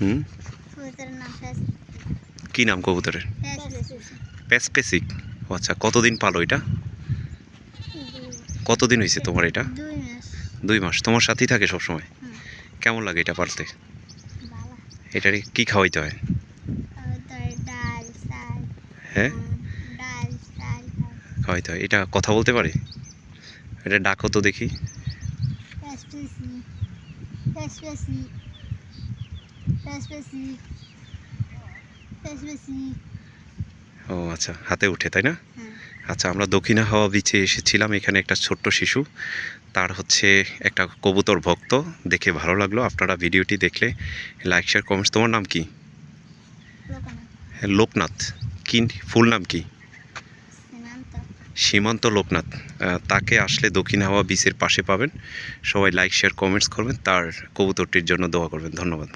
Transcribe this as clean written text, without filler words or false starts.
হুম, কি নাম কবুতরের? প্যাসপেসিক। ও আচ্ছা, কতদিন পালো এটা? কতদিন হয়েছে তোমার এটা? 2 মাস। তোমার সাথেই থাকে সবসময়? কেমন লাগে এটা পালতে? এটারে কি খাওয়াইতে হয়? হ্যাঁ, খাওয়াইতে হয়। এটা কথা বলতে পারে? এটা ডাকো তো দেখি। ও আচ্ছা, হাতে উঠে তাই না? আচ্ছা, আমরা দক্ষিণা হাওয়া বিচে এসেছিলাম। এখানে একটা ছোট্ট শিশু, তার হচ্ছে একটা কবুতর ভক্ত, দেখে ভালো লাগলো। আপনারা ভিডিওটি দেখলে লাইক শেয়ার কমেন্টস। তোমার নাম কি? হ্যাঁ, লোকনাথ। কি ফুল নাম কি? সীমান্ত লোকনাথ। তাকে আসলে দক্ষিণ হাওয়া বিচের পাশে পাবেন। সবাই লাইক শেয়ার কমেন্টস করবেন, তার কবুতরটির জন্য দোয়া করবেন। ধন্যবাদ।